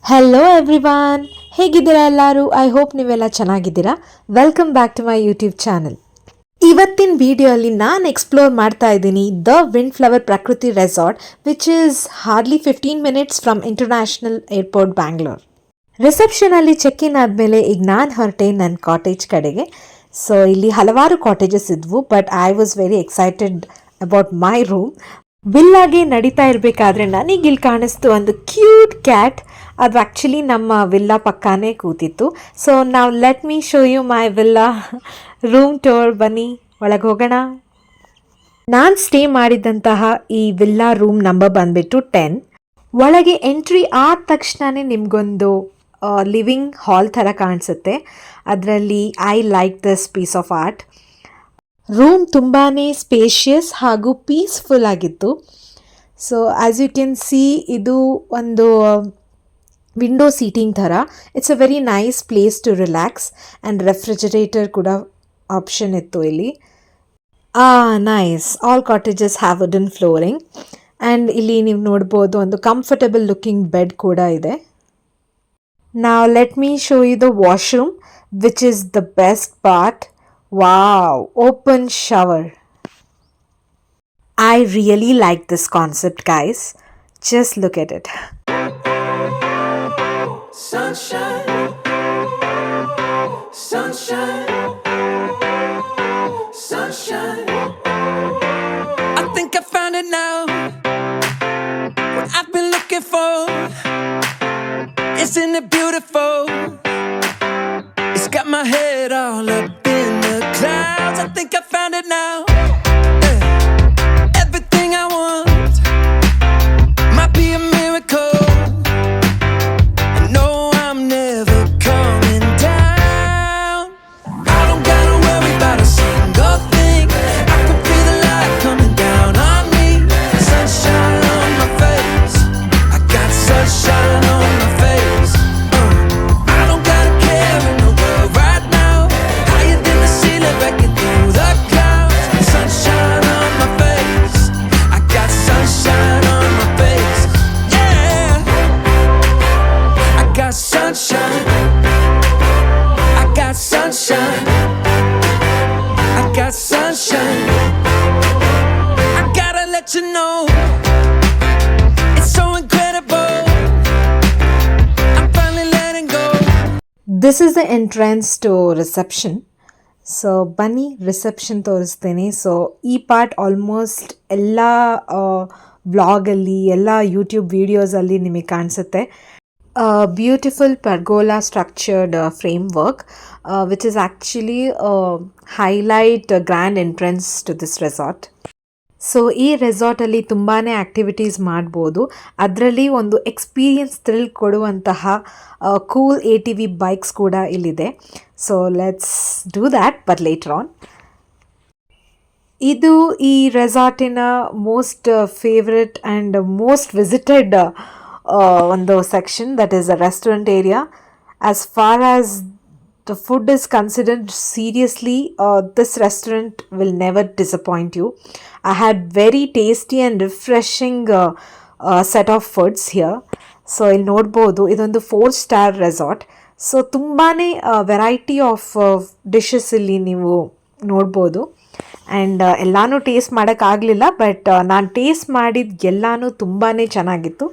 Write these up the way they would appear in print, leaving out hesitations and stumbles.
Hello everyone, ಹೇಗಿದ್ದೀರಾ ಎಲ್ಲರೂ? I hope ನೀವೆಲ್ಲ ಚೆನ್ನಾಗಿದ್ದೀರಾ. Welcome back to my YouTube channel. ಇವತ್ತಿನ ವಿಡಿಯೋಲಿ ನಾನು ಎಕ್ಸ್ಪ್ಲೋರ್ ಮಾಡ್ತಾ ಇದ್ದೀನಿ the wind flower Prakruthi resort, which is hardly 15 minutes from international airport Bangalore. ರಿಸೆಪ್ಷನಲ್ಲಿ ಚೆಕ್ ಇನ್ ಆದಮೇಲೆ ಈಗ ನಾನು ಹೊರಟೆ ನನ್ನ ಕಾಟೇಜ್ ಕಡೆಗೆ. ಸೊ ಇಲ್ಲಿ ಹಲವಾರು ಕಾಟೇಜಸ್ ಇದ್ವು, but I was very excited about my room. ವಿಲ್ಲಾಗೆ ನಡೀತಾ ಇರಬೇಕಾದ್ರೆ ನನಗೆ ಇಲ್ಲಿ ಕಾಣಿಸ್ತು ಒಂದು ಕ್ಯೂಟ್ ಕ್ಯಾಟ್. ಅದು ಆ್ಯಕ್ಚುಲಿ ನಮ್ಮ ವಿಲ್ಲಾ ಪಕ್ಕಾನೇ ಕೂತಿತ್ತು. ಸೊ ನಾವು let me show you my villa room tour. ಬನ್ನಿ ಒಳಗೆ ಹೋಗೋಣ. ನಾನು ಸ್ಟೇ ಮಾಡಿದ್ದಂತಹ ಈ ವಿಲ್ಲಾ ರೂಮ್ ನಂಬರ್ ಬಂದುಬಿಟ್ಟು 10. ಒಳಗೆ ಎಂಟ್ರಿ ಆದ ತಕ್ಷಣವೇ ನಿಮಗೊಂದು ಲಿವಿಂಗ್ ಹಾಲ್ ಥರ ಕಾಣಿಸುತ್ತೆ. ಅದರಲ್ಲಿ I like this piece of art. Room ತುಂಬಾ ಸ್ಪೇಷಿಯಸ್ ಹಾಗೂ ಪೀಸ್ಫುಲ್ ಆಗಿತ್ತು. So as you can see, ಇದು ಒಂದು ವಿಂಡೋ ಸೀಟಿಂಗ್ ಥರ. It's a very nice place to relax. And refrigerator ಕೂಡ ಆಪ್ಷನ್ ಇತ್ತು ಇಲ್ಲಿ. Nice. All cottages have wooden flooring. And ಇಲ್ಲಿ ನೀವು ನೋಡ್ಬೋದು ಒಂದು ಕಂಫರ್ಟಬಲ್ ಲುಕಿಂಗ್ ಬೆಡ್ ಕೂಡ ಇದೆ. Now let me show you the washroom, which is the best part. Wow, open shower. I really like this concept, guys. Just look at it. Sunshine, sunshine, sunshine. I think I found it now. What I've been looking for. Isn't it beautiful? It's got my head all up in the clouds. I think I found it now. Everything I want might be a miracle. I know I'm never coming down. I don't gotta worry about a single thing. I can feel the light coming down on me. Sunshine on my face. I got sunshine on my face. I don't gotta care in the world right now. Higher than the ceiling, breaking through the clouds. Sunshine on my face. I got sunshine on my face. Yeah, I got sunshine. I got sunshine. I got sunshine. I gotta let you know, it's so incredible. I'm finally letting go. This is the entrance to reception. So ಬನ್ನಿ reception ತೋರಿಸ್ತೇನೆ. So ಈ part almost ಎಲ್ಲ ಬ್ಲಾಗಲ್ಲಿ, ಎಲ್ಲ YouTube ವೀಡಿಯೋಸಲ್ಲಿ ನಿಮಗೆ ಕಾಣಿಸುತ್ತೆ. Beautiful pergola structured framework, which is actually highlight grand entrance to this resort. So ಈ ರೆಸಾರ್ಟಲ್ಲಿ ತುಂಬಾ ಆ್ಯಕ್ಟಿವಿಟೀಸ್ ಮಾಡ್ಬೋದು. ಅದರಲ್ಲಿ ಒಂದು ಎಕ್ಸ್ಪೀರಿಯನ್ಸ್ ಥ್ರಿಲ್ ಕೊಡುವಂತಹ ಕೂಲ್ ATV ಬೈಕ್ಸ್ ಕೂಡ ಇಲ್ಲಿದೆ. So let's do that, but later on. ಇದು ಈ ರೆಸಾರ್ಟಿನ most favourite and most visited ಒಂದು section, that is a restaurant area. As for as the food is considered seriously, this restaurant will never disappoint you. I had very tasty and refreshing set of foods here. So ಇಲ್ಲಿ ನೋಡ್ಬೋದು, ಇದೊಂದು 4-star resort. So ತುಂಬಾ variety of dishes ಇಲ್ಲಿ ನೀವು ನೋಡ್ಬೋದು. And ಎಲ್ಲನೂ taste ಮಾಡೋಕ್ಕಾಗಲಿಲ್ಲ, but ನಾನು ಟೇಸ್ಟ್ ಮಾಡಿದ ಎಲ್ಲನೂ ತುಂಬಾ ಚೆನ್ನಾಗಿತ್ತು.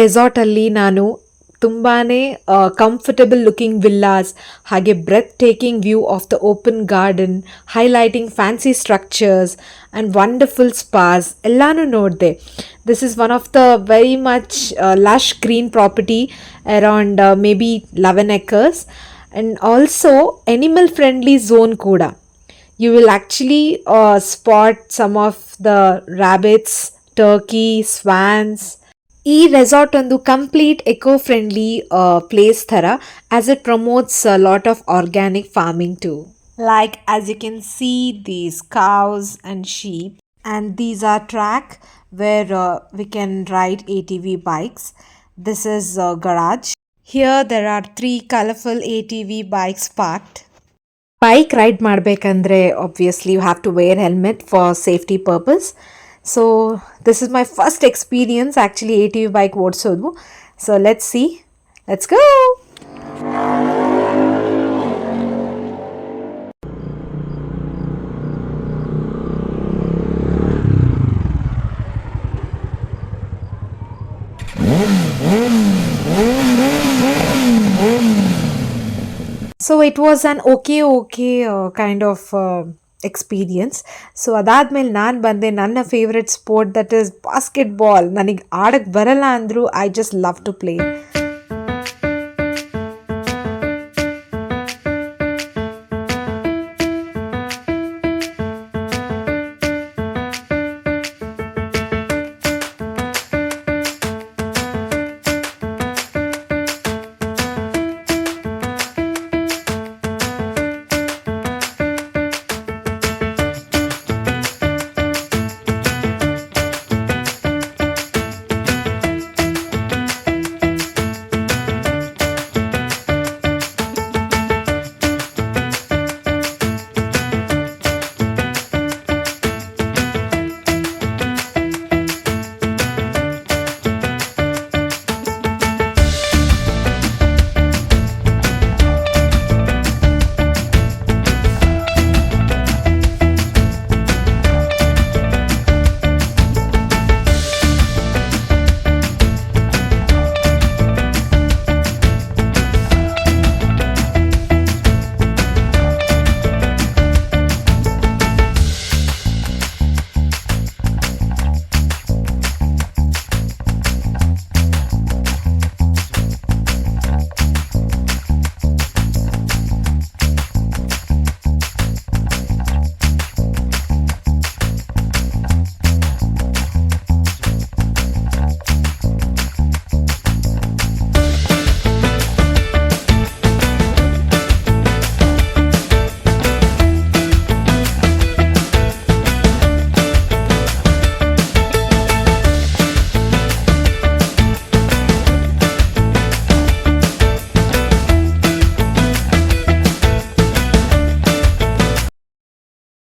ರೆಸಾರ್ಟಲ್ಲಿ ನಾನು ತುಂಬಾ ಕಂಫರ್ಟಬಲ್ ಲುಕಿಂಗ್ ವಿಲ್ಲಾಸ್, ಹಾಗೆ breathtaking view of the open garden, highlighting fancy structures and wonderful spas ಎಲ್ಲನೂ ನೋಡಿದೆ. This is one of the very much lush green property around maybe 11 acres, and also animal friendly zone ಕೂಡ. You will actually spot some of the rabbits, turkey, swans. ಈ resort ಒಂದು complete eco friendly place ಥರ, as it promotes lot of organic farming too. Like as you can see, these cows and sheep, and these are track where we can ride ATV bikes. This is garage. Here there are 3 colorful ATV bikes parked. Bike ride ಮಾಡಬೇಕಂದ್ರೆ obviously you have to wear helmet for safety purpose. So this is my first experience actually ATV bike ಓಡಿಸೋದು. So let's see, let's go. So it was an okay kind of experience. So ಅದಾದಮೇಲೆ ನಾನು ಬಂದೆ ನನ್ನ favourite sport, that is basketball. ನನಗೆ ಆಡೋಕ್ಕೆ ಬರಲ್ಲ ಅಂದರೂ I just love to play.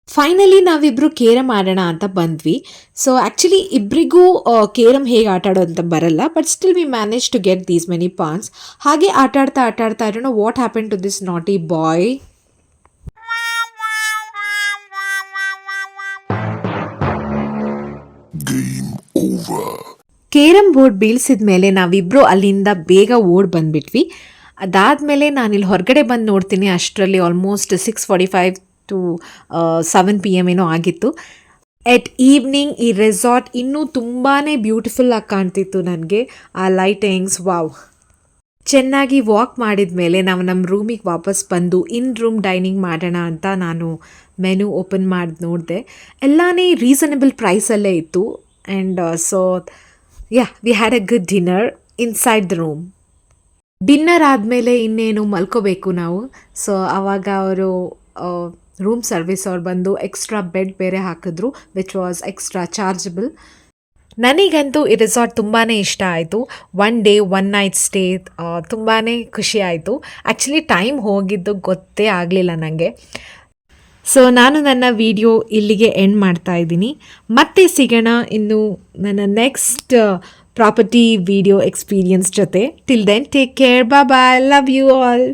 Finally ನಾವಿಬ್ಬರು ಕೇರಮ್ ಆಡೋಣ ಅಂತ ಬಂದ್ವಿ. ಸೊ ಆ್ಯಕ್ಚುಲಿ ಇಬ್ಬರಿಗೂ ಕೇರಮ್ ಹೇಗೆ ಆಟ ಆಡೋ ಅಂತ ಬರಲ್ಲ, but still we manage to get these many pawns. ಹಾಗೆ ಆಟಾಡ್ತಾ I don't know what happen to this naughty boy. Carrom board ಬೀಳ್ಸಿದ ಮೇಲೆ ನಾವಿಬ್ಬರು ಅಲ್ಲಿಂದ ಬೇಗ ಓಡ್ ಬಂದ್ಬಿಟ್ವಿ. ಅದಾದಮೇಲೆ ನಾನಿಲ್ಲಿ ಹೊರಗಡೆ ಬಂದು ನೋಡ್ತೀನಿ, ಅಷ್ಟರಲ್ಲಿ ಆಲ್ಮೋಸ್ಟ್ 6:45 to 7 PM ಏನೋ ಆಗಿತ್ತು. ಎಟ್ ಈವ್ನಿಂಗ್ ಈ ರೆಸಾರ್ಟ್ ಇನ್ನೂ ತುಂಬಾ ಬ್ಯೂಟಿಫುಲ್ ಆಗಿ ಕಾಣ್ತಿತ್ತು ನನಗೆ. ಆ ಲೈಟಿಂಗ್ಸ್, ವಾವ್. ಚೆನ್ನಾಗಿ ವಾಕ್ ಮಾಡಿದ ಮೇಲೆ ನಾವು ನಮ್ಮ ರೂಮಿಗೆ ವಾಪಸ್ ಬಂದು ಇನ್ ರೂಮ್ ಡೈನಿಂಗ್ ಮಾಡೋಣ ಅಂತ ನಾನು ಮೆನು ಓಪನ್ ಮಾಡಿ ನೋಡಿದೆ. ಎಲ್ಲಾನೇ ರೀಸನಬಲ್ ಪ್ರೈಸಲ್ಲೇ ಇತ್ತು. And so we had a good dinner inside the room. Dinner ಆದಮೇಲೆ ಇನ್ನೇನು ಮಲ್ಕೋಬೇಕು ನಾವು. ಸೊ ಆವಾಗ ಅವರು ರೂಮ್ ಸರ್ವಿಸ್ ಅವ್ರು ಬಂದು ಎಕ್ಸ್ಟ್ರಾ ಬೆಡ್ ಬೇರೆ ಹಾಕಿದ್ರು, ವಿಚ್ ವಾಸ್ ಎಕ್ಸ್ಟ್ರಾ ಚಾರ್ಜಬಲ್. ನನಗಂತೂ ಈ ರೆಸಾರ್ಟ್ ತುಂಬಾ ಇಷ್ಟ ಆಯಿತು. 1 day 1 night ಸ್ಟೇ ತುಂಬಾ ಖುಷಿ ಆಯಿತು. ಆ್ಯಕ್ಚುಲಿ ಟೈಮ್ ಹೋಗಿದ್ದು ಗೊತ್ತೇ ಆಗಲಿಲ್ಲ ನನಗೆ. ಸೊ ನಾನು ನನ್ನ ವಿಡಿಯೋ ಇಲ್ಲಿಗೆ ಎಂಡ್ ಮಾಡ್ತಾ ಇದ್ದೀನಿ. ಮತ್ತೆ ಸಿಗೋಣ ಇನ್ನು ನನ್ನ ನೆಕ್ಸ್ಟ್ ಪ್ರಾಪರ್ಟಿ ವಿಡಿಯೋ ಎಕ್ಸ್ಪೀರಿಯನ್ಸ್ ಜೊತೆ. Till then take care, bye, love you all.